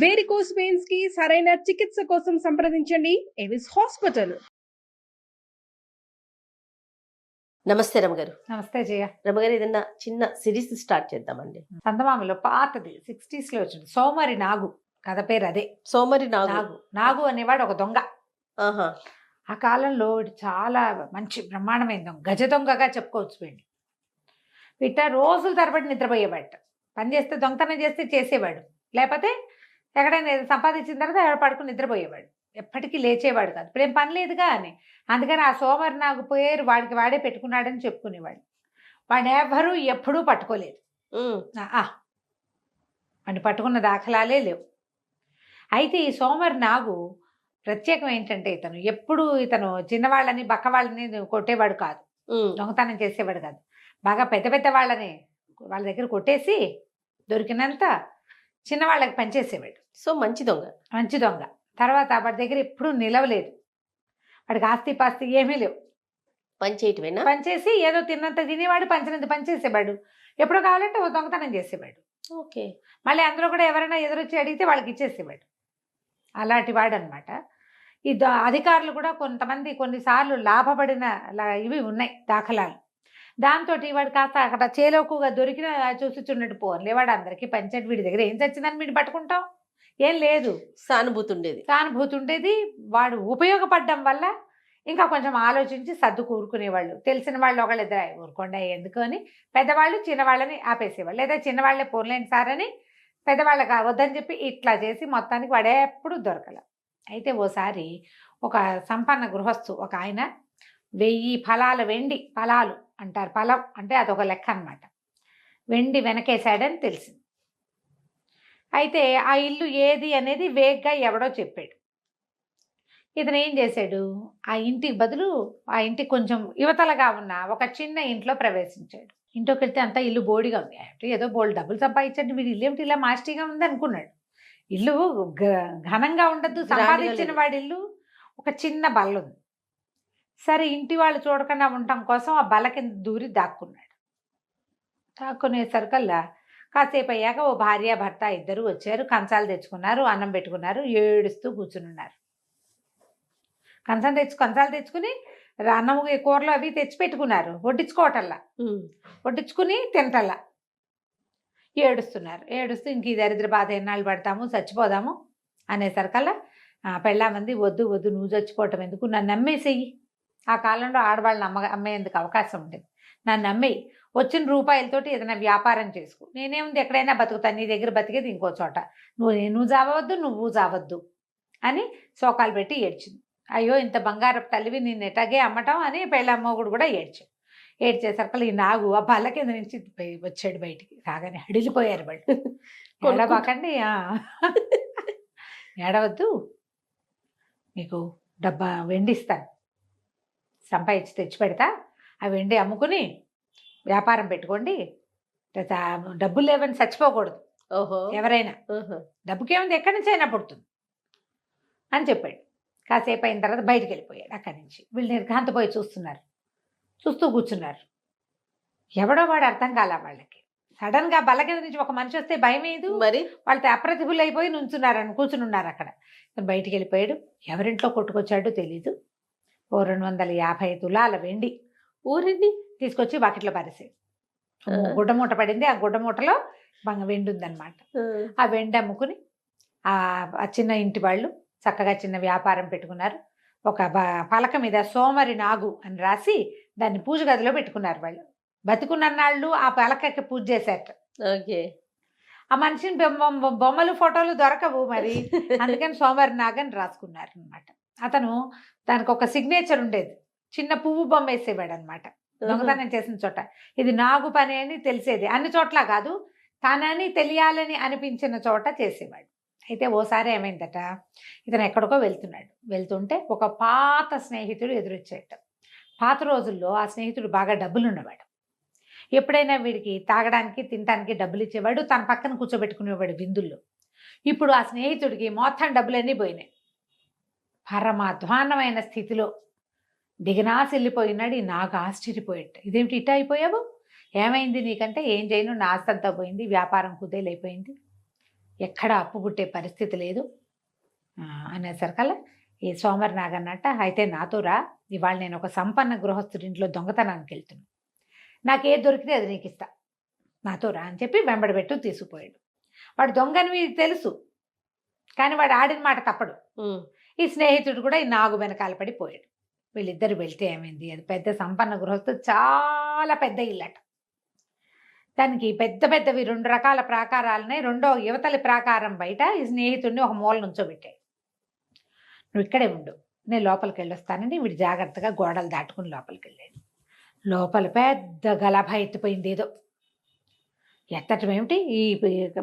Varicose veins కి సరైన చికిత్స కోసం సంప్రదించండి ఎవిస్ హాస్పిటల్. నమస్తే రమగారు. నమస్తే జయ. రమగారు, ఏదన్నా చిన్న సిరీస్ స్టార్ట్ చేద్దామండి. చందమామలో పాతది 60s లో వచ్చింది, సోమరి నాగు. కథ పేరు అదే, సోమరి నాగు. నాగు అనేవాడు ఒక దొంగ. ఆహా. ఆ కాలంలో చాలా మంచి బ్రహ్మాండమైన దొంగ, గజ దొంగగా చెప్పుకోవచ్చు. వీడిని వీట రోజుల తరబడి నిద్రపోయేవాడు. పని చేస్తే దొంగతనం చేస్తే చేసేవాడు, లేకపోతే ఎక్కడైనా సంపాదించిన తర్వాత ఎవడ పడుకుని నిద్రపోయేవాడు. ఎప్పటికీ లేచేవాడు కాదు. ఇప్పుడేం పని లేదుగా అని, అందుకని ఆ సోమరి నాగు పేరు వాడికి వాడే పెట్టుకున్నాడని చెప్పుకునేవాడు. వాడిని ఎవరూ ఎప్పుడూ పట్టుకోలేదు. వాడిని పట్టుకున్న దాఖలాలే లేవు. అయితే ఈ సోమరి నాగు ప్రత్యేకం ఏంటంటే, ఇతను చిన్నవాళ్ళని బక్కవాళ్ళని కొట్టేవాడు కాదు, దొంగతనం చేసేవాడు కాదు. బాగా పెద్ద పెద్ద వాళ్ళని వాళ్ళ దగ్గర కొట్టేసి దొరికినంత చిన్నవాళ్ళకి పనిచేసేవాడు. సో మంచి దొంగ. తర్వాత వాడి దగ్గర ఎప్పుడూ నిలవలేదు. వాడికి ఆస్తి పాస్తి ఏమీ లేవు. పనిచేసి ఏదో తిన్నంత తినేవాడు, పంచినంత పనిచేసేవాడు. ఎప్పుడు కావాలంటే ఓ దొంగతనం చేసేవాడు. ఓకే. మళ్ళీ అందులో కూడా ఎవరైనా ఎదురొచ్చి అడిగితే వాళ్ళకి ఇచ్చేసేవాడు. అలాంటి వాడు అనమాట. ఈ అధికారులు కూడా కొంతమంది కొన్నిసార్లు లాభపడిన ఇవి ఉన్నాయి దాఖలాలు. దాంతో వాడు కాస్త అక్కడ చేలోకుగా దొరికిన చూసిచున్నట్టు పోన్లే, వాడు అందరికీ పంచాడు, వీడి దగ్గర ఏం చచ్చిందని వీడిని పట్టుకుంటాం, ఏం లేదు, సానుభూతి ఉండేది. వాడు ఉపయోగపడడం వల్ల ఇంకా కొంచెం ఆలోచించి సర్దు కూరుకునేవాళ్ళు. తెలిసిన వాళ్ళు ఒకళ్ళిద్దరు ఊరుకోండా ఎందుకు అని పెద్దవాళ్ళు చిన్నవాళ్ళని ఆపేసేవాళ్ళు, లేదా చిన్నవాళ్ళే పోన్లేండి సార్ అని పెద్దవాళ్ళకి వద్దని చెప్పి ఇట్లా చేసి మొత్తానికి వాడే ఎప్పుడు దొరకల. అయితే ఓసారి ఒక సంపన్న గృహస్థు ఒక ఆయన 1000 ఫలాల వెండి, ఫలాలు అంటారు, ఫలం అంటే అదొక లెక్క అనమాట, వెండి వెనకేశాడని తెలిసింది. అయితే ఆ ఇల్లు ఏది అనేది వేగ్గా ఎవడో చెప్పాడు. ఇతను ఏం చేశాడు, ఆ ఇంటికి బదులు ఆ ఇంటికి కొంచెం యువతలగా ఉన్న ఒక చిన్న ఇంట్లో ప్రవేశించాడు. ఇంట్లోకి వెళ్తే అంతా ఇల్లు బోడిగా ఉంది. అంటే ఏదో బోల్డ్ డబ్బులు సంపాదించండి, వీడు ఇల్లు ఏమిటి ఇలా మాస్టీగా ఉంది అనుకున్నాడు. ఇల్లు ఘనంగా ఉండద్దు, సంపాదించిన వాడి ఇల్లు. ఒక చిన్న బల్ల ఉంది. సరే, ఇంటి వాళ్ళు చూడకుండా ఉండటం కోసం ఆ బల్ల కింద దూరి దాక్కున్నాడు. దాక్కునేసరికల్లా కాసేపు అయ్యాక ఓ భార్య భర్త ఇద్దరు వచ్చారు. కంచాలు తెచ్చుకున్నారు, అన్నం పెట్టుకున్నారు, ఏడుస్తూ కూర్చునున్నారు. కంచాలు తెచ్చుకుని అన్నం కూరలు అవి తెచ్చి పెట్టుకున్నారు. వడ్డించుకుని తింటల్లా ఏడుస్తూ ఇంక ఈ దరిద్ర బాధ ఎన్నాళ్ళు పడతాము, చచ్చిపోదాము అనేసరికల్లా పెళ్ళామంది, వద్దు నువ్వు చచ్చిపోవటం ఎందుకు, నన్ను నమ్మేసేయి. ఆ కాలంలో ఆడవాళ్ళని అమ్మేందుకు అవకాశం ఉండేది. నన్ను నమ్మేయి, వచ్చిన రూపాయలతోటి ఏదైనా వ్యాపారం చేసుకో, నేనేముంది ఎక్కడైనా బతుకుతాను, నీ దగ్గర బతికేది ఇంకో చోట, నువ్వు చావద్దు అని శోకాలు పెట్టి ఏడ్చింది. అయ్యో ఇంత బంగారపు తల్లివి, నిన్ను ఎటాగే అమ్మటం అని పెళ్ళమ్మోగుడు కూడా ఏడ్చేసరికి ఈ నాగు ఆ బల్ల కింద నుంచి వచ్చాడు బయటికి. రాగానే హడిలిపోయారు వాళ్ళు. ఏడబాకండి, ఏడవద్దు, మీకు డబ్బా వెండి ఇస్తాను, సంపాదించి తెచ్చి పెడతా, ఆ వెండి అమ్ముకుని వ్యాపారం పెట్టుకోండి, డబ్బులు లేవని చచ్చిపోకూడదు. ఎవరైనా డబ్బుకేముంది, ఎక్కడి నుంచి అయినా పుడుతుంది అని చెప్పాడు. కాసేపు అయిన తర్వాత బయటికి వెళ్ళిపోయాడు అక్కడి నుంచి. వీళ్ళు నిర్ఘాంతపోయి చూస్తూ కూర్చున్నారు. ఎవడో వాడు అర్థం కాల వాళ్ళకి. సడన్ గా బల్ల కింద నుంచి ఒక మనిషి వస్తే భయం ఏదు, మరి వాళ్ళతో అప్రతిభులు అయిపోయి కూర్చుని ఉన్నారు అక్కడ. బయటికి వెళ్ళిపోయాడు. ఎవరింట్లో కొట్టుకొచ్చాడో తెలీదు. ఓ 250 తులాల వెండి ఊరిని తీసుకొచ్చి బకెట్లో పారేసాడు. గుడ్డ మూట పడింది, ఆ గుడ్డ మూటలో వెండి ఉందన్నమాట. ఆ వెండి అమ్ముకుని ఆ చిన్న ఇంటి వాళ్ళు చక్కగా చిన్న వ్యాపారం పెట్టుకున్నారు. ఒక పలక మీద సోమరి నాగు అని రాసి దాన్ని పూజ గదిలో పెట్టుకున్నారు. వాళ్ళు బతుకున్నన్నాళ్ళు ఆ పలకకి పూజ చేశారట. ఆ మనిషిని బొమ్మలు ఫోటోలు దొరకవు మరి, అందుకని సోమరి నాగు అని రాసుకున్నారు అనమాట. అతను దానికి ఒక సిగ్నేచర్ ఉండేది, చిన్న పువ్వు బొమ్మ వేసేవాడు అనమాట. దొంగతనం చేసిన చోట ఇది నాగు పని అని తెలిసేది. అన్ని చోట్ల కాదు, తనని తెలియాలని అనిపించిన చోట చేసేవాడు. అయితే ఓసారి ఏమైందట, ఇతను ఎక్కడికో వెళ్తుంటే ఒక పాత స్నేహితుడు ఎదురొచ్చేట. పాత రోజుల్లో ఆ స్నేహితుడు బాగా డబ్బులు ఉన్నవాడు. ఎప్పుడైనా వీడికి తాగడానికి తినడానికి డబ్బులు ఇచ్చేవాడు, తన పక్కన కూర్చోబెట్టుకునేవాడు విందుల్లో. ఇప్పుడు ఆ స్నేహితుడికి మొత్తం డబ్బులన్నీ పోయినాయి. పరమాధ్వాన్నమైన స్థితిలో దిగనాసి వెళ్ళిపోయినాడు. నాకు ఆశ్చర్యపోయేట, ఇదేమిటి ఇట్ట అయిపోయావు, ఏమైంది నీకంటే, ఏం చేయను, నా ఆస్తంతా పోయింది, వ్యాపారం కుదేలైపోయింది, ఎక్కడ అప్పు పుట్టే పరిస్థితి లేదు అనేసరికల్లా ఈ సోమరి నాగన్నట్ట, అయితే నాతో రా, ఇవాళ నేను ఒక సంపన్న గృహస్థుడింట్లో దొంగతనానికి వెళ్తున్నాను, నాకేది దొరికితే అది నీకు ఇస్తా, నాతో రా అని చెప్పి వెంబడబెట్టు తీసుకుపోయాడు. వాడు దొంగని తెలుసు, కానీ వాడు ఆడిన మాట తప్పడు. ఈ స్నేహితుడు కూడా ఈ నాగు వెనకాల పడిపోయాడు. వీళ్ళిద్దరు వెళ్తే ఏమైంది, అది పెద్ద సంపన్న గృహస్థు, చాలా పెద్ద ఇల్లట. దానికి పెద్ద పెద్దవి 2 రకాల ప్రాకారాలున్నాయి. రెండో యువతలి ప్రాకారం బయట ఈ స్నేహితుడిని ఒక మూల నుంచోబెట్టాడు. నువ్వు ఇక్కడే ఉండు, నేను లోపలికి వెళ్ళొస్తానని వీడు జాగ్రత్తగా గోడలు దాటుకుని లోపలికి వెళ్ళాడు. లోపల పెద్ద గలభ ఎత్తిపోయింది. ఏదో ఎత్తటం ఏమిటి, ఈ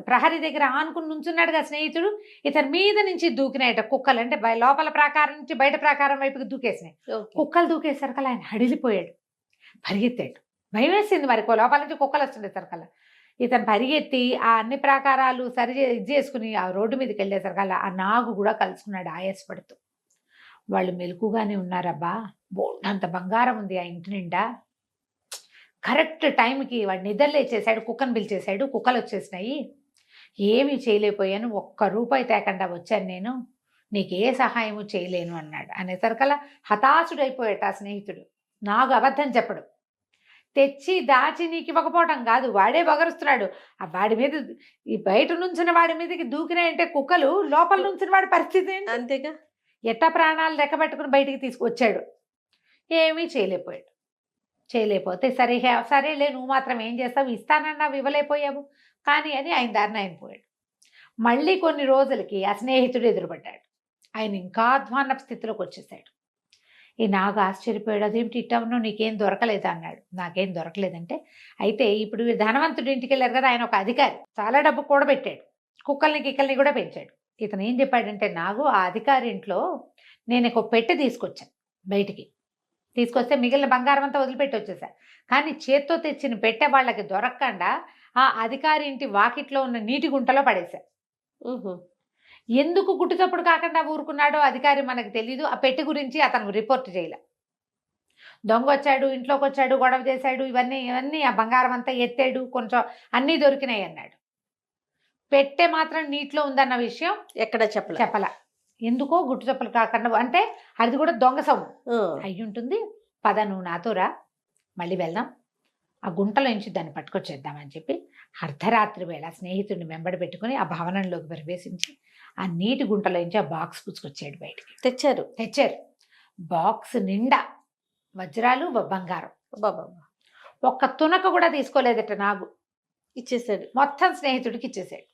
ప్రహరీ దగ్గర ఆనుకుని నుంచున్నాడుగా స్నేహితుడు, ఇతని మీద నుంచి దూకినాయట కుక్కలు. అంటే లోపల ప్రాకారం నుంచి బయట ప్రాకారం వైపుకి దూకేసినాయి. కుక్కలు దూకేసరికల్లా ఆయన హడిలిపోయాడు, పరిగెత్తాడు. భయం వేసింది మరి, లోపల నుంచి కుక్కలు వస్తుండేసరికల్లా. ఇతను పరిగెత్తి ఆ అన్ని ప్రాకారాలు ఇది చేసుకుని ఆ రోడ్డు మీదకి వెళ్ళేసరికల్లా ఆ నాగు కూడా కలుసుకున్నాడు ఆయాసపడుతూ. వాళ్ళు మెలకుగానే ఉన్నారబ్బా, బోల్డంత బంగారం ఉంది ఆ ఇంటి నిండా. కరెక్ట్ టైంకి వాడు నిద్రలేచేసాడు, కుక్కను పిలిచేశాడు, కుక్కలు వచ్చేసినాయి, ఏమీ చేయలేకపోయాను, 1 రూపాయి తేకుండా వచ్చాను నేను, నీకు ఏ సహాయము చేయలేను అన్నాడు. అనేసరికల్లా హతాశుడైపోయాట ఆ స్నేహితుడు. నాగు అబద్ధం చెప్పడు, తెచ్చి దాచి నీకు ఇవ్వకపోవటం కాదు, వాడే బగరుస్తున్నాడు. ఆ వాడి మీద, ఈ బయట నుంచిన వాడి మీదకి దూకినాయంటే కుక్కలు, లోపల నుంచిన వాడి పరిస్థితి ఏంటి? అంతేగా, ఎట్టా ప్రాణాలు లెక్కబెట్టుకుని బయటికి తీసుకొచ్చాడు. ఏమీ చేయలేకపోయాడు. చేయలేకపోతే సరేలే, నువ్వు మాత్రం ఏం చేస్తావు, ఇస్తానన్నావు ఇవ్వలేకపోయావు కానీ అని ఆయన దారిని ఆయన పోయాడు. మళ్ళీ కొన్ని రోజులకి ఆ స్నేహితుడు ఎదురుపడ్డాడు. ఆయన ఇంకా అధ్వాన్న స్థితిలోకి వచ్చేసాడు. ఈ నాగు ఆశ్చర్యపోయాడు, అదేమిటి ఇట్టా ఉన్నావు, నీకేం దొరకలేదు అన్నాడు. నాకేం దొరకలేదంటే, అయితే ఇప్పుడు ధనవంతుడి ఇంటికి వెళ్ళారు కదా, ఆయన ఒక అధికారి, చాలా డబ్బు కూడా పెట్టాడు, కుక్కల్ని గిక్కల్ని కూడా పెంచాడు. ఇతను ఏం చెప్పాడంటే, నాగు ఆ అధికారి ఇంట్లో నేను ఒక పెట్టె తీసుకొచ్చాను, బయటికి తీసుకొస్తే మిగిలిన బంగారం అంతా వదిలిపెట్టి వచ్చేసా, కానీ చేత్తో తెచ్చిన పెట్టె వాళ్ళకి దొరకకుండా ఆ అధికారి ఇంటి వాకిట్లో ఉన్న నీటి గుంటలో పడేశా. ఎందుకు గుట్టుచప్పుడు కాకుండా ఊరుకున్నాడో అధికారి మనకు తెలీదు. ఆ పెట్టి గురించి అతను రిపోర్ట్ చేయలే. దొంగ వచ్చాడు, ఇంట్లోకి వచ్చాడు, గొడవ చేశాడు, ఇవన్నీ ఆ బంగారం అంతా ఎత్తాడు, కొంచెం అన్నీ దొరికినాయి అన్నాడు. పెట్టె మాత్రం నీటిలో ఉందన్న విషయం ఎక్కడ చెప్పలా. ఎందుకో గుట్టు చప్పులు కాకుండా, అంటే అది కూడా దొంగ సొమ్ము అయి ఉంటుంది. పద నువ్వు నాతో రా, మళ్ళీ వెళ్దాం, ఆ గుంటలో నుంచి దాన్ని పట్టుకొచ్చేద్దామని చెప్పి అర్ధరాత్రి వేళ స్నేహితుడిని వెంబడి పెట్టుకుని ఆ భవనంలోకి ప్రవేశించి ఆ నీటి గుంటలో నుంచి ఆ బాక్స్ పుచ్చుకొచ్చాడు. బయటికి తెచ్చారు. బాక్స్ నిండా వజ్రాలు, బంగారం. ఒక్క తునక కూడా తీసుకోలేదట నాగు, ఇచ్చేసాడు. మొత్తం స్నేహితుడికి ఇచ్చేసాడు.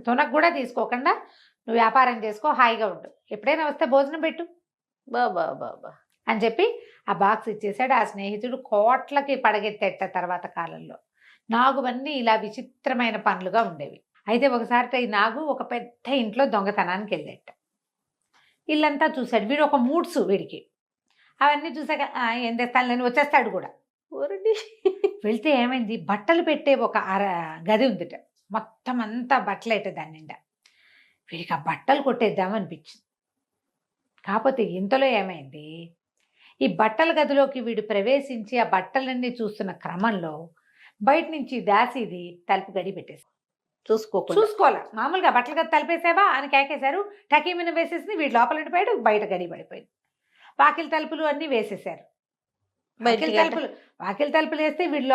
తునక కూడా తీసుకోకుండా, నువ్వు వ్యాపారం చేసుకో, హాయిగా ఉండు, ఎప్పుడైనా వస్తే భోజనం పెట్టు బాబా అని చెప్పి ఆ బాక్స్ ఇచ్చేసాడు. ఆ స్నేహితుడు కోట్లకి పడగెత్తేట తర్వాత కాలంలో. నాగువన్నీ ఇలా విచిత్రమైన పనులుగా ఉండేవి. అయితే ఒకసారి ఈ నాగు ఒక పెద్ద ఇంట్లో దొంగతనానికి వెళ్ళేట. ఇల్లంతా చూశాడు. వీడు ఒక మూడ్స్ వీడికి. అవన్నీ చూసాక ఏం తెస్తాను నేను, వచ్చేస్తాడు కూడా. వెళ్తే ఏమైంది, బట్టలు పెట్టే ఒక గది ఉందిట, మొత్తం అంతా బట్టలేట దాని నిండా. వీడికి ఆ బట్టలు కొట్టేద్దామనిపించింది. కాకపోతే ఇంతలో ఏమైంది, ఈ బట్టల గదిలోకి వీడు ప్రవేశించి ఆ బట్టలన్నీ చూస్తున్న క్రమంలో బయట నుంచి దాసిది తలుపు గడి పెట్టేసి చూసుకోలే. మామూలుగా బట్టల గది తలిపేసావా అని కేకేశారు. టకీమిన వేసేసి వీడు లోపల ఉండిపోయాడు, బయట గడి పడిపోయింది. వాకిలి తలుపులు అన్నీ వేసేసారు. వాకిలి తలుపులు వేస్తే వీడు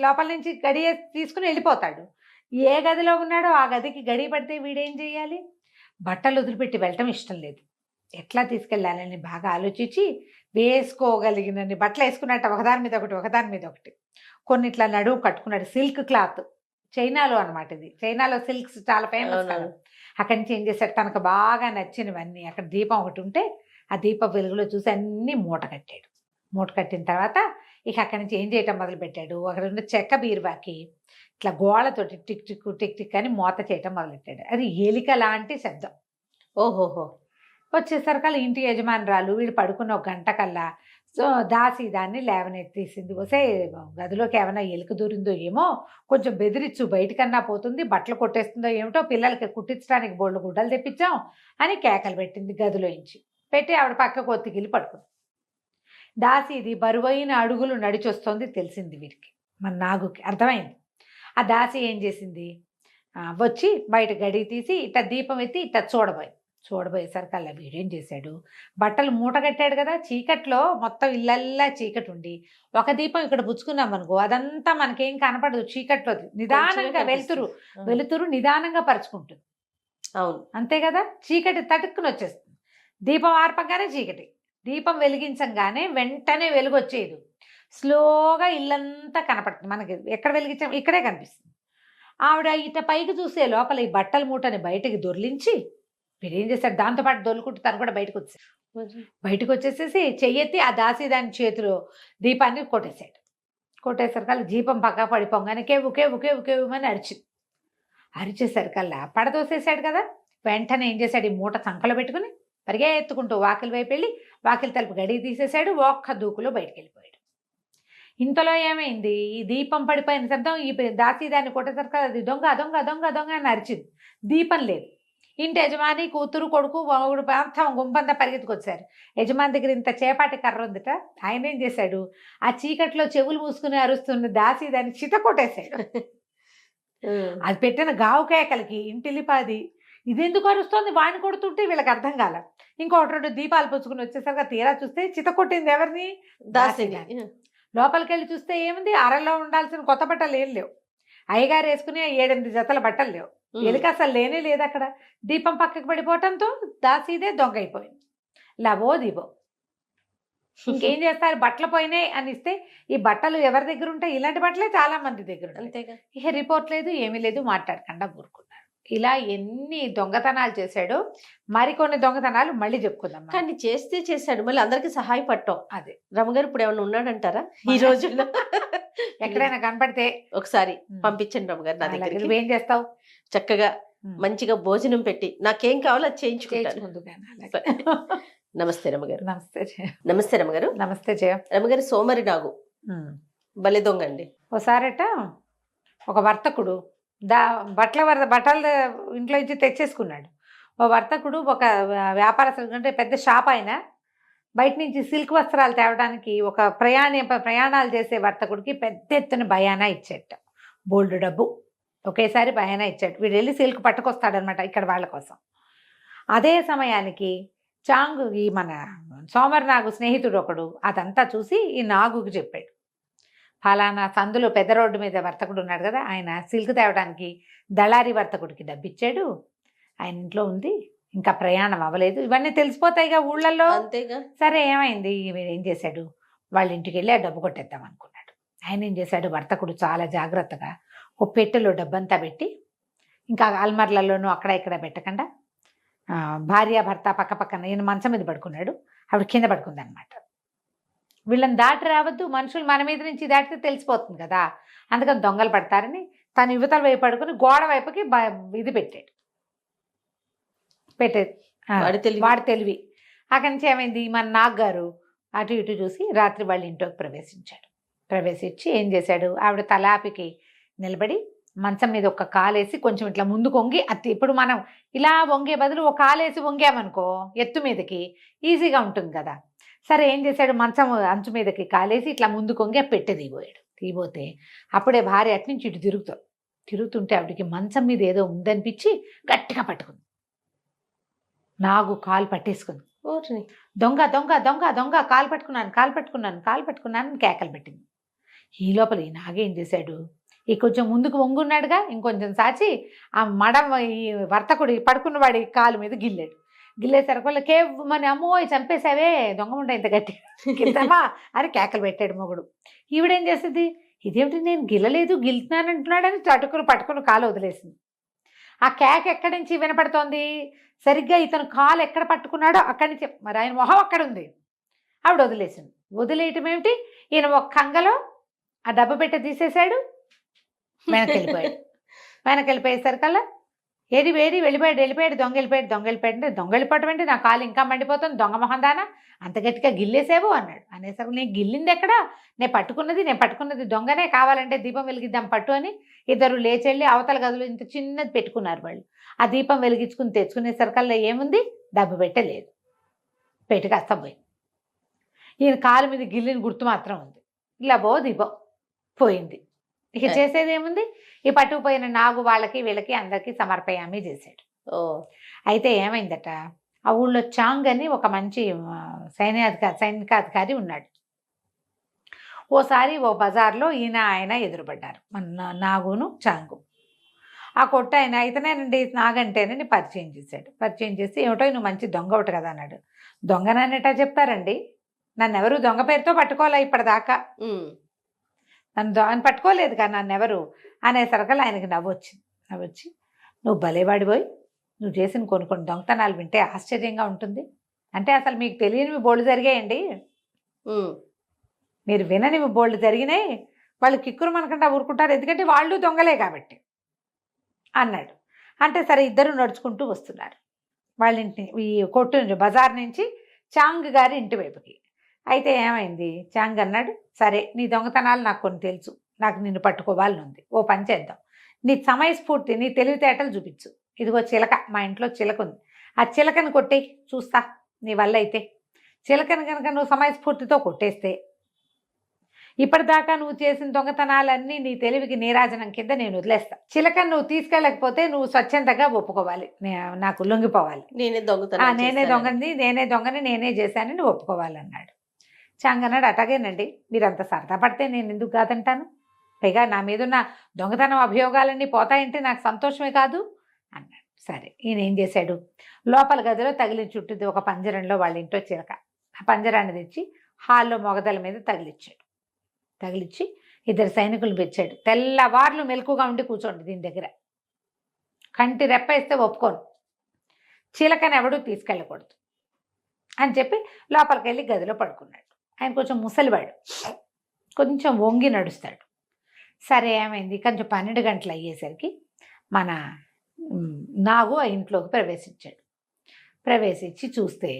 లోపల నుంచి గడి తీసుకుని వెళ్ళిపోతాడు. ఏ గదిలో ఉన్నాడో ఆ గదికి గడి పడితే వీడేం చేయాలి? బట్టలు వదిలిపెట్టి వెళ్ళటం ఇష్టం లేదు. ఎట్లా తీసుకెళ్ళాలని బాగా ఆలోచించి వేసుకోగలిగినన్ని బట్టలు వేసుకున్నట్టు ఒకదాని మీద ఒకటి కొన్ని ఇట్లా నడువు కట్టుకున్నాడు. సిల్క్ క్లాత్, చైనాలో అనమాట. ఇది చైనాలో సిల్క్స్ చాలా ఫేమస్ కదా. అక్కడి నుంచి ఏం చేశాడు, తనకు బాగా నచ్చినవన్నీ, అక్కడ దీపం ఒకటి ఉంటే ఆ దీప వెలుగులో చూసి అన్నీ మూట కట్టాడు. మూట కట్టిన తర్వాత ఇక అక్కడి నుంచి ఏం చేయటం మొదలుపెట్టాడు, అక్కడ ఉన్న చెక్క బీరువాకి ఇట్లా గోళ్ళతోటి టిక్ టిక్ టిక్ టిక్ అని మూత చేయటం మొదలెట్టాడు. అది ఎలిక లాంటి శబ్దం. ఓహోహో వచ్చేసరికల్లా ఇంటి యజమానురాలు వీడు పడుకున్న 1 గంట కల్లా దాసి దాన్ని లేవనెత్తేసింది. వసే గదిలోకి ఏమైనా ఎలుక దూరిందో ఏమో, కొంచెం బెదిరించు, బయటకన్నా పోతుంది, బట్టలు కొట్టేస్తుందో ఏమిటో, పిల్లలకి కుట్టించడానికి బోళ్ళు గుడ్డలు తెప్పించాం అని కేకలు పెట్టింది గదిలోంచి. పెట్టి ఆవిడ పక్కకు ఒత్తిగిలి పడుకుంది. దాసిది బరువైన అడుగులు నడిచొస్తోంది తెలిసింది వీరికి, మన నాగుకి అర్థమైంది. ఆ దాసి ఏం చేసింది, వచ్చి బయట గడి తీసి ఇట్ట దీపం ఎత్తి ఇట్ట చూడబోయేసరికల్లా వీడేం చేశాడు, బట్టలు మూట కట్టాడు కదా, చీకట్లో మొత్తం ఇళ్ళల్లా చీకటి ఉండి ఒక దీపం ఇక్కడ పుచ్చుకున్నాం అనుకో అదంతా మనకేం కనపడదు, చీకట్లో నిదానంగా వెలుతురు నిదానంగా పరుచుకుంటుంది. అవును, అంతే కదా, చీకటి తటుక్కుని వచ్చేస్తుంది. దీపం ఆర్పగానే చీకటి, దీపం వెలిగించంగానే వెంటనే వెలుగు వచ్చేది. స్లోగా ఇల్లంతా కనపడుతుంది మనకి. ఎక్కడ వెలిగించాం ఇక్కడే కనిపిస్తుంది. ఆవిడ ఇట పైకి చూసే లోపల ఈ బట్టల మూటని బయటకి దొర్లించి వీడేం చేశాడు, దాంతోపాటు దొల్లుకుంటూ తను కూడా బయటకు వచ్చేసేసి చెయ్యెత్తి ఆ దాని చేతిలో దీపాన్ని కొట్టేసరికల్లా దీపం పక్క పడిపోగానే కేవు కేవు కేవు కేవుమని అరిచేసరికల్లా పడదోసేసాడు కదా. వెంటనే ఏం చేశాడు, ఈ మూట సంకలో పెట్టుకుని పరిగెత్తుకుంటూ వాకిలి వైపు వెళ్ళి వాకిలి తలుపు గడి తీసేశాడు. ఒక్క దూకులో బయటకు వెళ్ళిపోయాడు. ఇంతలో ఏమైంది, ఈ దీపం పడిపోయిన శబ్దం ఈ దాన్ని కొట్టేసరికల్లా అది దొంగ దొంగ దొంగ దొంగ అని అరిచింది. దీపం లేదు. ఇంటి యజమాని కూతురు కొడుకు మొగుడు మొత్తం గుంపంతా పరిగెత్తుకొచ్చారు. యజమాని దగ్గర ఇంత చేపాటి కర్ర ఉందిట. ఆయన ఏం చేశాడు, ఆ చీకట్లో చెవులు మూసుకుని అరుస్తున్న దాన్ని చిత కొట్టేశాడు. అది పెట్టిన గావు కేకలకి ఇంటిల్లిపాది ఇదెందుకు అరుస్తోంది, వాడిని కొడుతుంటే వీళ్ళకి అర్థం కాల. ఇంకొకటి 2 దీపాలు పుచ్చుకుని వచ్చేసరికి తీరా చూస్తే చిత కొట్టింది ఎవరిని, దాసిని. లోపలికి వెళ్ళి చూస్తే ఏముంది, అరలో ఉండాల్సిన కొత్త బట్టలు ఏం లేవు. అయ్యగారు వేసుకుని 7-8 జతల బట్టలు లేవు. ఎలుక అసలు లేనే లేదు అక్కడ. దీపం పక్కకు పడిపోవటంతో దాసీదే దొంగ అయిపోయింది. లవో దీపం. ఇంకేం చేస్తారు, బట్టలు పోయినాయి అని ఇస్తే ఈ బట్టలు ఎవరి దగ్గర ఉంటాయి, ఇలాంటి బట్టలే చాలా మంది దగ్గర ఉంటాయి. ఇక రిపోర్ట్ లేదు, ఏమీ లేదు, మాట్లాడకుండా ఊరుకున్నారు. ఇలా ఎన్ని దొంగతనాలు చేశాడో మరికొన్ని దొంగతనాలు మళ్ళీ చెప్పుకుందాం. కానీ చేశాడు, మళ్ళీ అందరికి సహాయపడటం. అదే రమగారు ఇప్పుడు ఏమైనా ఉన్నాడంటారా ఈ రోజుల్లో? ఎక్కడైనా కనపడితే ఒకసారి పంపించండి రమగారు నా దగ్గర. నువ్వేం చేస్తావు, చక్కగా మంచిగా భోజనం పెట్టి నాకేం కావాలో అది చేయించుకుంటాను. నమస్తే రమగారు. నమస్తే రమగారు. నమస్తే జయ. రమగారు సోమరి నాగు బలి దొంగ అండి. ఒకసారట ఒక వర్తకుడు బట్టలు ఇంట్లో నుంచి తెచ్చేసుకున్నాడు. ఓ వర్తకుడు ఒక వ్యాపారస్తుడు అంటే పెద్ద షాప్ అయినా బయట నుంచి సిల్క్ వస్త్రాలు తేవడానికి ఒక ప్రయాణాలు చేసే వర్తకుడికి పెద్ద ఎత్తున బయానా ఇచ్చేట. బోల్డ్ డబ్బు ఒకేసారి బయానా ఇచ్చాడు. వీడు వెళ్ళి సిల్క్ పట్టుకొస్తాడనమాట ఇక్కడ వాళ్ళ కోసం. అదే సమయానికి చాంగు ఈ మన సోమరి నాగు స్నేహితుడు ఒకడు అదంతా చూసి ఈ నాగుకి చెప్పాడు, ఫలానా సందులో పెద్ద రోడ్డు మీద వర్తకుడు ఉన్నాడు కదా, ఆయన సిల్క్ తేవడానికి దళారీ వర్తకుడికి డబ్బిచ్చాడు, ఆయన ఇంట్లో ఉంది, ఇంకా ప్రయాణం అవ్వలేదు. ఇవన్నీ తెలిసిపోతాయిగా ఊళ్ళల్లో. అంతేగా. సరే ఏమైంది, వీడు ఏం చేశాడు, వాళ్ళ ఇంటికి వెళ్ళి ఆ డబ్బు కొట్టేద్దాం అనుకున్నాడు. ఆయన ఏం చేశాడు, వర్తకుడు చాలా జాగ్రత్తగా ఓ పెట్టెలో డబ్బంతా పెట్టి, ఇంకా అల్మర్లలోనూ అక్కడ ఇక్కడ పెట్టకుండా భార్య భర్త పక్క పక్కన, ఈయన మంచం మీద పడుకున్నాడు, ఆవిడ కింద పడుకుంది అనమాట. వీళ్ళని దాటి రావద్దు, మనుషులు మన మీద నుంచి దాటితే తెలిసిపోతుంది కదా, అందుకని దొంగలు పడతారని తను యువతల వైపు పడుకుని గోడ వైపుకి ఇది వాడి తెలివి. అక్కడి నుంచి ఏమైంది, మన నాగ్గారు అటు ఇటు చూసి రాత్రి వాళ్ళ ఇంట్లోకి ప్రవేశించి ఏం చేశాడు, ఆవిడ తలాపికి నిలబడి మంచం మీద ఒక కాలేసి కొంచెం ఇట్లా ముందు కొంగి, ఇప్పుడు మనం ఇలా వంగే బదులు ఒక కాలేసి వంగామనుకో ఎత్తు మీదకి ఈజీగా ఉంటుంది కదా. సరే ఏం చేశాడు, మంచం అంచు మీదకి కాలేసి ఇట్లా ముందు కొంగి పెట్టె తీయబోతే అప్పుడే భార్య అటు నుంచి ఇటు తిరుగుతుంటే ఆవిడికి మంచం మీద ఏదో ఉందనిపించి గట్టిగా పట్టుకుంది. నాగు కాలు పట్టేసుకుంది. దొంగ దొంగ దొంగ దొంగ కాలు పట్టుకున్నాను కేకలు పెట్టింది. ఈ లోపల ఈ నాగేం చేశాడు, ఈ కొంచెం ముందుకు వంగున్నాడుగా, ఇంకొంచెం సాచి ఆ ఈ వర్తకుడు పడుకున్న వాడి కాలు మీద గిల్లేసరికి వాళ్ళ కేవ్వమని, అమ్మోయ్ చంపేశావే దొంగ ఉండ ఇంత గట్టిగా అని కేకలు పెట్టాడు మొగుడు. ఈవిడేం చేస్తుంది, ఇదేమిటి నేను గిల్లుతున్నాను అంటున్నాడని చటుకులు పట్టుకుని కాలు వదిలేసింది. ఆ కేక ఎక్కడి నుంచి వినపడుతోంది, సరిగ్గా ఇతను కాలు ఎక్కడ పట్టుకున్నాడో అక్కడి నుంచి, మరి ఆయన మొహం అక్కడ ఉంది. ఆవిడ వదిలేయటం ఏమిటి, ఈయన ఒక కంగలో ఆ డబ్బు పెట్టె తీసేశాడు, వెనకెళ్ళిపోయేసరికల్లా వెళ్ళిపోయాడు దొంగ వెళ్ళిపోవటం అంటే నా కాలు ఇంకా మండిపోతుంది, దొంగ మొహం దానా అంత గట్టిగా గిల్లేసేవు అన్నాడు. అనేసరికి నేను గిల్లింది ఎక్కడా, నేను పట్టుకున్నది దొంగనే, కావాలంటే దీపం వెలిగిద్దాం పట్టు అని ఇద్దరు లేచెళ్ళి అవతల గదులు ఇంత చిన్నది పెట్టుకున్నారు వాళ్ళు. ఆ దీపం వెలిగించుకుని తెచ్చుకునేసరికల్లా ఏముంది, డబ్బు పెట్టలేదు, పెట్టి కాస్త పోయింది. ఈయన కాలు మీద గిల్లిన గుర్తు మాత్రం ఉంది. ఇలా దీపం పోయింది. ఇక చేసేది ఏముంది, ఈ పట్టుకుపోయిన నాగు వాళ్ళకి వీళ్ళకి అందరికీ సమర్పయామి చేశాడు. ఓ అయితే ఏమైందట, ఆ ఊళ్ళో చాంగ్ అని ఒక మంచి సైనికాధికారి ఉన్నాడు. ఓసారి ఓ బజార్లో ఆయన ఎదురుపడ్డారు, మన నాగును చాంగు. ఆ కొట్ట ఆయన అయితేనేనండి నాగంటేనని పరిచయం చేశాడు. పరిచయం చేసి ఏమిటో నువ్వు మంచి దొంగ ఒకటి కదా అన్నాడు. దొంగననేటా చెప్తారండి, నన్ను ఎవరు దొంగ పేరుతో పట్టుకోలే ఇప్పటిదాకా, నన్ను పట్టుకోలేదు కదా నన్ను ఎవరు అనేసరికల్లా ఆయనకి నవ్వొచ్చి నువ్వు భలేవాడిపోయి నువ్వు చేసిన కొన్ని దొంగతనాలు వింటే ఆశ్చర్యంగా ఉంటుంది. అంటే అసలు మీకు తెలియనివి బోల్డ్ జరిగాయండి, మీరు విననివి బోల్డ్ జరిగినాయి. వాళ్ళు కిక్కురు మనకంటే ఊరుకుంటారు, ఎందుకంటే వాళ్ళు దొంగలే కాబట్టి అన్నాడు. అంటే సరే ఇద్దరు నడుచుకుంటూ వస్తున్నారు వాళ్ళ ఇంటి ఈ కొట్టు బజార్ నుంచి చాంగ్ గారి ఇంటి వైపుకి. అయితే ఏమైంది, చాంగ్ అన్నాడు, సరే నీ దొంగతనాలు నాకు కొన్ని తెలుసు, నాకు నిన్ను పట్టుకోవాలని ఉంది, ఓ పని చేద్దాం, నీ సమయస్ఫూర్తి నీ తెలివితేటలు చూపించు. ఇదిగో చిలక, మా ఇంట్లో చిలక ఉంది, ఆ చిలకను కొట్టేయి చూస్తా నీ వల్ల అయితే. చిలకను కనుక నువ్వు సమయస్ఫూర్తితో కొట్టేస్తే ఇప్పటిదాకా నువ్వు చేసిన దొంగతనాలన్నీ నీ తెలివికి నీరాజనం కింద నేను వదిలేస్తా. చిలకను నువ్వు తీసుకెళ్ళకపోతే నువ్వు స్వచ్ఛందంగా ఒప్పుకోవాలి, నాకు లొంగిపోవాలి, నేనే దొంగని నేనే చేశానని ఒప్పుకోవాలన్నాడు. చాంగ్ అన్నాడు, అటాగేనండి, మీరంత సరదా పడితే నేను ఎందుకు కాదంటాను, పైగా నా మీదున్న దొంగతనం అభియోగాలన్నీ పోతాయంటే నాకు సంతోషమే కాదు అన్నాడు. సరే ఈయన ఏం చేశాడు, లోపల గదిలో తగిలి చుట్టూ ఒక పంజరంలో వాళ్ళ ఇంట్లో చిలక, ఆ పంజరాన్ని తెచ్చి హాల్లో మొగదల మీద తగిలిచ్చి ఇద్దరు సైనికులు పెంచాడు. తెల్లవార్లు మెలకుగా ఉండి కూర్చోండి దీని దగ్గర, కంటి రెప్పేస్తే ఒప్పుకోను, చిలకని ఎవడూ తీసుకెళ్ళకూడదు అని చెప్పి లోపలికి వెళ్ళి గదిలో పడుకున్నాడు. ఆయన కొంచెం ముసలివాడు, కొంచెం వంగి నడుస్తాడు. సరే ఏమైంది, కొంచెం 12 గంటలు అయ్యేసరికి మన నాగు ఆ ఇంట్లోకి ప్రవేశించి చూస్తే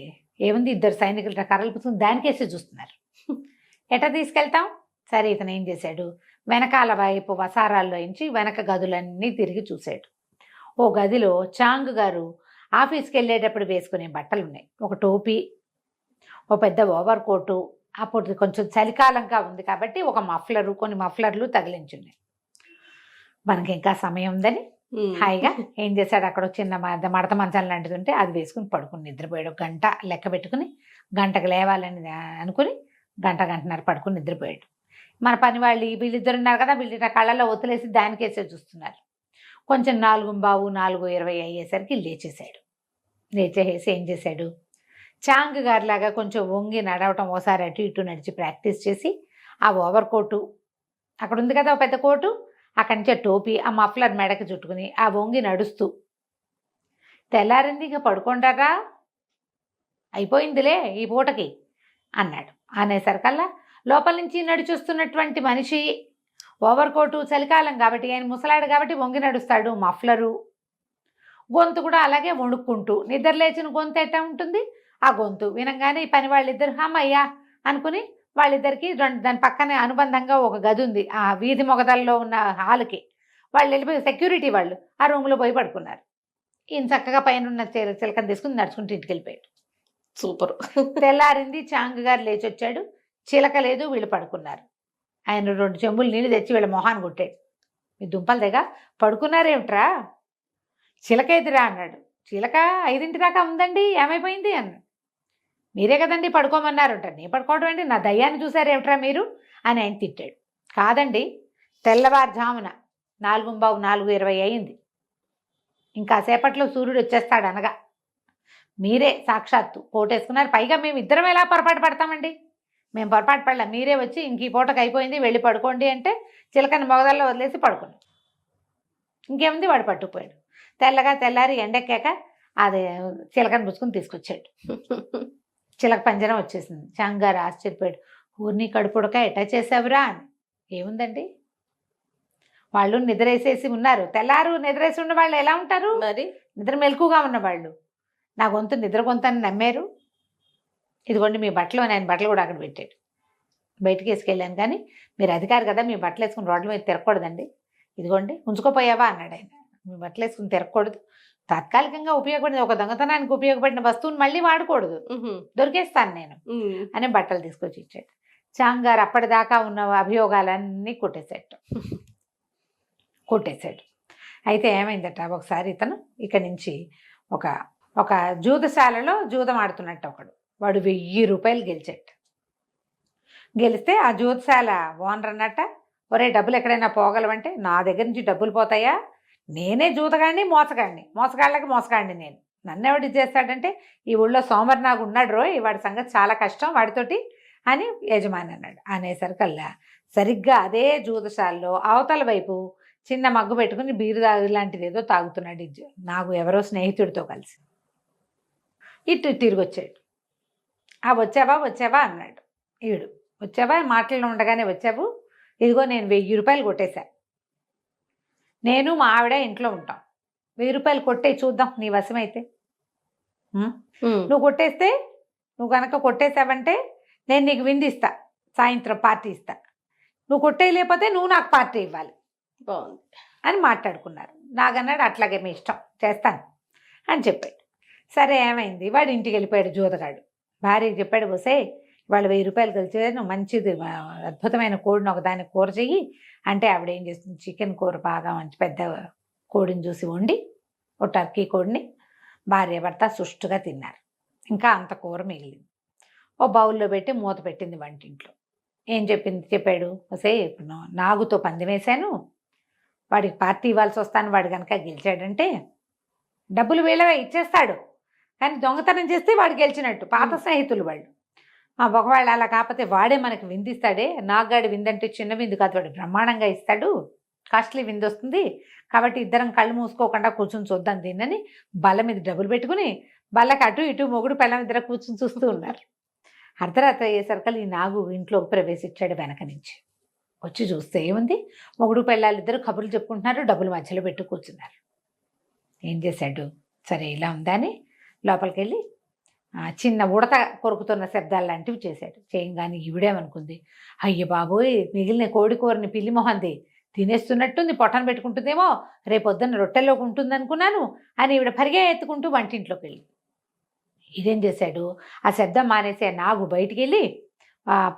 ఏముంది, ఇద్దరు సైనికులు కర్రలు పుచ్చుకుని దానికేసి చూస్తున్నారు. ఎట్లా తీసుకెళ్తాం, సరే ఇతను ఏం చేశాడు, వెనకాల వైపు వసారాల్లో నుంచి వెనక గదులన్నీ తిరిగి చూశాడు. ఓ గదిలో చాంగ్ గారు ఆఫీస్కి వెళ్ళేటప్పుడు వేసుకునే బట్టలు ఉన్నాయి, ఒక టోపీ, ఓ పెద్ద ఓవర్ కోటు, అప్పుడు కొంచెం చలికాలంగా ఉంది కాబట్టి ఒక మఫ్లరు, కొన్ని మఫ్లర్లు తగిలించున్నాయి. మనకి ఇంకా సమయం ఉందని హాయిగా ఏం చేశాడు, అక్కడ చిన్న మడత మంచాలు లాంటిది ఉంటే అది వేసుకుని పడుకుని నిద్రపోయాడు. గంట లెక్క పెట్టుకుని గంటకు లేవాలని అనుకుని గంటన్నర పడుకుని నిద్రపోయాడు. మన పని వాళ్ళు వీళ్ళిద్దరు ఉన్నారు కదా, వీళ్ళ కళ్ళలో ఒత్తులేసి దానికేసే చూస్తున్నారు. కొంచెం 4:15, 4:20 అయ్యేసరికి లేచేసి ఏం చేశాడు, చాంగ్ గారిలాగా కొంచెం వంగి నడవటం, ఓసారి అటు ఇటు నడిచి ప్రాక్టీస్ చేసి ఆ ఓవర్ కోటు అక్కడ ఉంది కదా పెద్ద కోటు, అక్కడి నుంచే టోపీ, ఆ మఫ్లర్ మెడకి చుట్టుకుని ఆ వంగి నడుస్తూ, తెల్లారింది ఇక పడుకుంటారా, అయిపోయిందిలే ఈ పూటకి అన్నాడు. అనేసరికల్లా లోపల నుంచి నడిచొస్తున్నటువంటి మనిషి, ఓవర్ కోటు, చలికాలం కాబట్టి ఆయన ముసలాడు కాబట్టి వంగి నడుస్తాడు, మఫ్లరు, గొంతు కూడా అలాగే వణుక్కుంటూ, నిద్ర లేచిన గొంతు ఎట్టా ఉంటుంది ఆ గొంతు వినంగానే ఈ పని వాళ్ళిద్దరు అమ్మయ్యా అనుకుని వాళ్ళిద్దరికి దాని పక్కనే అనుబంధంగా ఒక గది ఉంది, ఆ వీధి మొగదల్లో ఉన్న హాల్కి వాళ్ళు వెళ్ళిపోయి సెక్యూరిటీ వాళ్ళు ఆ రూమ్లో పోయి పడుకున్నారు. ఈయన చక్కగా పైన ఉన్న చిలకను తీసుకుని నడుచుకుంటూ ఇంటికి వెళ్ళిపోయాడు. సూపర్. తెల్లారింది, చాంగ్ గారు లేచి వచ్చాడు, చిలక లేదు, వీళ్ళు పడుకున్నారు. ఆయన 2 చెంబులు నీళ్ళు తెచ్చి వీళ్ళ మొహాన్ని కొట్టాడు. మీ దుంపలు దగ్గర పడుకున్నారేమిట్రా, చిలక ఎదురా అన్నాడు. చిలక 5 దాకా ఉందండి, ఏమైపోయింది అన్నాడు. మీరే కదండి పడుకోమన్నారంట, నేను పడుకోవడం ఏంటి, నా దయ్యాన్ని చూసారేమిట్రా మీరు అని ఆయన తిట్టాడు. కాదండి, తెల్లవారుజామున 4:15, 4:20 అయింది, ఇంకా సేపట్లో సూర్యుడు వచ్చేస్తాడు అనగా మీరే సాక్షాత్తు కోటేసుకున్నారు. పైగా మేము ఇద్దరం ఎలా పొరపాటు పడతామండి, మేము పొరపాటు పడలే, మీరే వచ్చి ఇంక ఈ పూటకు అయిపోయింది వెళ్ళి పడుకోండి అంటే చిలకని మొగదల్లో వదిలేసి పడుకున్నాం. ఇంకేముంది, వాడు పట్టుకుపోయాడు. తెల్లారి ఎండెక్కాక అది చిలకని పుచ్చుకుని తీసుకొచ్చాడు. చిలక పంజరం వచ్చేసింది. చాంగ్ గారు ఆశ్చర్యపోయాడు, ఊరిని కడుపుడక ఎట్టా చేసావురా అని. ఏముందండి, వాళ్ళు నిద్రేసేసి ఉన్నారు, తెల్లారు నిద్రేసి ఉన్న వాళ్ళు ఎలా ఉంటారు, మరి నిద్ర మెలకుగా ఉన్నవాళ్ళు. నా గొంతు నిద్ర గొంతు అని నమ్మారు, ఇదిగోండి మీ బట్టలు, ఆయన బట్టలు కూడా అక్కడ పెట్టాడు. బయటికి వేసుకెళ్ళాను, కానీ మీరు అధికారి కదా, మీ బట్టలు వేసుకుని రోడ్ల మీద తిరగకూడదండి, ఇదిగోండి ఉంచుకోపోయావా అన్నాడు ఆయన. మీ బట్టలు వేసుకుని తిరగకూడదు, తాత్కాలికంగా ఉపయోగపడింది, ఒక దొంగతనానికి ఉపయోగపడిన వస్తువుని మళ్ళీ వాడకూడదు, దొరికేస్తాను నేను అనే బట్టలు తీసుకొచ్చి ఇచ్చాడు. చాంగ్ గారు అప్పటిదాకా ఉన్న అభియోగాలన్నీ కొట్టేసేట. కొట్టేశాడు. అయితే ఏమైందట, ఒకసారి ఇతను ఇక్కడి నుంచి ఒక ఒక జూదశాలలో జూదం ఆడుతున్నట్టు ఒకడు, వాడు 1000 రూపాయలు గెలిచాడు. గెలిస్తే ఆ జూదశాల ఓనర్ అన్నట్ట, ఒరే డబ్బులు ఎక్కడైనా పోగలవంటే, నా దగ్గర నుంచి డబ్బులు పోతాయా, నేనే జూతగాడిని మోసగాళ్ళకి మోసగాడిని నేను, నన్ను ఎవడు చేస్తాడంటే, ఈ ఊళ్ళో సోమర్ నాకు ఉన్నాడు రోయ్, వాడి సంగతి చాలా కష్టం వాడితోటి అని యజమాని అన్నాడు. అనేసరికల్లా సరిగ్గా అదే జూదశాలలో అవతల వైపు చిన్న మగ్గు పెట్టుకుని బీరు లాంటిది ఏదో తాగుతున్నాడు నాకు ఎవరో స్నేహితుడితో కలిసి. ఇటు తిరిగి వచ్చాడు. వచ్చావా అన్నాడు. ఈడు వచ్చావా, మాటల్లో ఉండగానే వచ్చావు, ఇదిగో నేను 1000 రూపాయలు కొట్టేశా, నేను మా ఆవిడ ఇంట్లో ఉంటాం, 1000 రూపాయలు కొట్టే చూద్దాం నీ వశమైతే. నువ్వు కొట్టేస్తే, నువ్వు కనుక కొట్టేసావంటే నేను నీకు విందిస్తా, సాయంత్రం పార్టీ ఇస్తా, నువ్వు కొట్టేయలేకపోతే నువ్వు నాకు పార్టీ ఇవ్వాలి, బాగుంది అని మాట్లాడుకున్నారు. నాగన్నాడు అట్లాగే మీ ఇష్టం చేస్తాను అని చెప్పాడు. సరే ఏమైంది, వాడు ఇంటికి వెళ్ళిపోయాడు జూదగాడు. భార్యకి చెప్పాడు, వసే వాళ్ళు 1000 రూపాయలు కలిసి నువ్వు మంచిది అద్భుతమైన కోడిని ఒకదానికి కూర చెయ్యి అంటే, ఆవిడ ఏం చేస్తుంది, చికెన్ కూర బాగా మంచి పెద్ద కోడిని చూసి వండి, ఓ టర్కీ కోడిని భార్య భర్త సుష్టుగా తిన్నారు. ఇంకా అంత కూర మిగిలింది. ఓ బౌల్లో పెట్టి మూత పెట్టింది వంటింట్లో. ఏం చెప్పాడు, వసే నాగుతో పందెం వేశాను, వాడికి పార్టీ ఇవ్వాల్సి వస్తాను, వాడు కనుక గెలిచాడంటే డబ్బులు వీళ్ళవే ఇచ్చేస్తాడు, కానీ దొంగతనం చేస్తే వాడు గెలిచినట్టు. పాత స్నేహితులు వాళ్ళు. ఒకవేళ అలా కాకపోతే వాడే మనకి విందిస్తాడే, నాగాడి విందంటే చిన్న విందు కాదు, వాడు బ్రహ్మాండంగా ఇస్తాడు, కాస్ట్లీ విందు వస్తుంది, కాబట్టి ఇద్దరం కళ్ళు మూసుకోకుండా కూర్చొని చూద్దాం దీన్నని బల్ల మీద డబ్బులు పెట్టుకుని బల్లకి అటు ఇటు మొగుడు పెళ్ళం ఇద్దరు కూర్చొని చూస్తూ ఉన్నారు. అర్ధరాత్రి అయ్యేసరికి ఈ నాగు ఇంట్లోకి ప్రవేశించాడు వెనక నుంచి. వచ్చి చూస్తే ఏముంది, మొగుడు పెళ్ళాలిద్దరు కబుర్లు చెప్పుకుంటున్నారు, డబ్బులు మధ్యలో పెట్టి కూర్చున్నారు. ఏం చేశాడు, సరే ఇలా ఉందా అని లోపలికి వెళ్ళి చిన్న ఉడత కొరుకుతున్న శబ్దాలు లాంటివి చేశాడు. చేయంగానే ఈవిడేమనుకుంది, అయ్య బాబోయ్ మిగిలిన కోడి కూరని పిల్లి మొహంది తినేస్తున్నట్టుంది, పొట్టను పెట్టుకుంటుందేమో, రేపొద్దున్న రొట్టెల్లోకి ఉంటుంది అనుకున్నాను అని ఈవిడ పరిగే ఎత్తుకుంటూ వంటింట్లోకి వెళ్ళి. ఇదేం చేశాడు, ఆ శబ్దం మానేసి నాగు బయటికి వెళ్ళి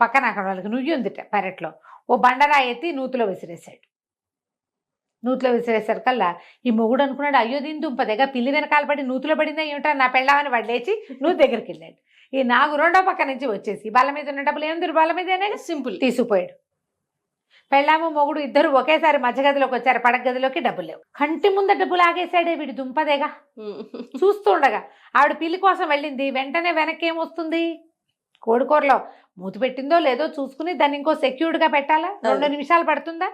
పక్కన అక్కడ వాళ్ళకి నుయ్యి ఉందిట పెరట్లో, ఓ బండరా ఎత్తి నూతిలో విసిరేశాడు. నూతిలో విసిరేసరికల్లా ఈ మొగుడు అనుకున్నాడు, అయ్యో దీని దుంపదేగా పిల్లి వెనకాల పడి నూతిలో పడిందా ఏమిటా నా పెళ్ళామని వాడు లేచి నూతి దగ్గరికి వెళ్ళాడు. ఈ నాగు రెండో పక్క నుంచి వచ్చేసి బల్ల మీద ఉన్న డబ్బులు ఏముంది బల్ల మీద సింపుల్ తీసుకుపోయాడు. పెళ్ళాము మొగుడు ఇద్దరు ఒకేసారి మధ్య గదిలోకి వచ్చారు, పడక గదిలోకి డబ్బులు లేవు. కంటి ముంద డబ్బులు ఆగేశాడే వీడి దుంపదేగా. చూస్తూ ఉండగా ఆవిడ పిల్లి కోసం వెళ్ళింది, వెంటనే వెనక్కి ఏమొస్తుంది, కోడికూరలో మూతి పెట్టిందో లేదో చూసుకుని దాన్ని ఇంకో సెక్యూర్డ్గా పెట్టాలా, 2 నిమిషాలు పడుతుందా,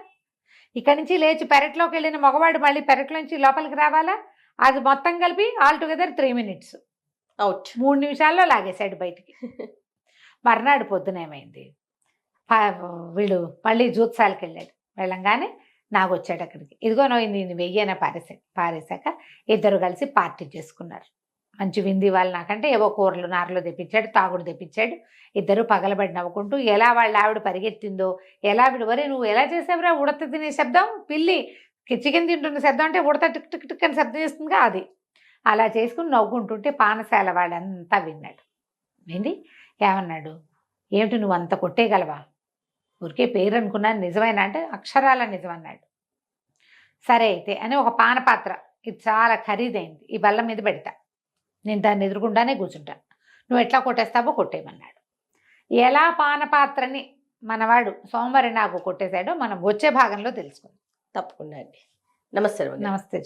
ఇక్కడి నుంచి లేచి పెరట్లోకి వెళ్ళిన మగవాడు మళ్ళీ పెరట్లోంచి లోపలికి రావాలా, అది మొత్తం కలిపి ఆల్ టుగెదర్ 3 minutes అవుట్, 3 నిమిషాల్లో లాగేశాడు బయటికి. మర్నాడు పొద్దునేమైంది, వీడు మళ్ళీ జూత్సాలకి వెళ్ళాడు. వెళ్ళంగానే నాగొచ్చాడు అక్కడికి, ఇదిగో నేను 1000 పారేశాక ఇద్దరు కలిసి పార్టీ చేసుకున్నారు. మంచి వింది వాళ్ళు నాకంటే ఏవో కూరలు నారలు తెప్పించాడు, తాగుడు తెప్పించాడు. ఇద్దరు పగలబడి నవ్వుకుంటూ ఎలా వాళ్ళ ఆవిడ పరిగెత్తిందో, ఎలా వరే నువ్వు ఎలా చేసావురా, ఉడత తినే శబ్దం, పిల్లి చికెన్ తింటున్న శబ్దం అంటే ఉడత టిక్ టిక్ టిక్ అని శబ్దం చేస్తుందిగా అది, అలా చేసుకుని నవ్వుకుంటుంటే పానశాల వాళ్ళంతా విన్నాడు. వింది ఏమన్నాడు, ఏమిటి నువ్వు అంత కొట్టేయగలవా, ఊరికే పేరు అనుకున్నాను, నిజమేనా అంటే అక్షరాల నిజమన్నాడు. సరే అయితే అని ఒక పానపాత్ర, ఇది చాలా ఖరీదైంది, ఈ బల్ల మీద పెడతా, నేను దాన్ని ఎదురుగుండానే కూర్చుంటా, నువ్వు ఎట్లా కొట్టేస్తావో కొట్టేయమన్నాడు. ఎలా పానపాత్రని మనవాడు సోమవారి నాకు కొట్టేశాడో మనం వచ్చే భాగంలో తెలుసుకుందాం. తప్పకుండా అండి. నమస్తే. నమస్తే.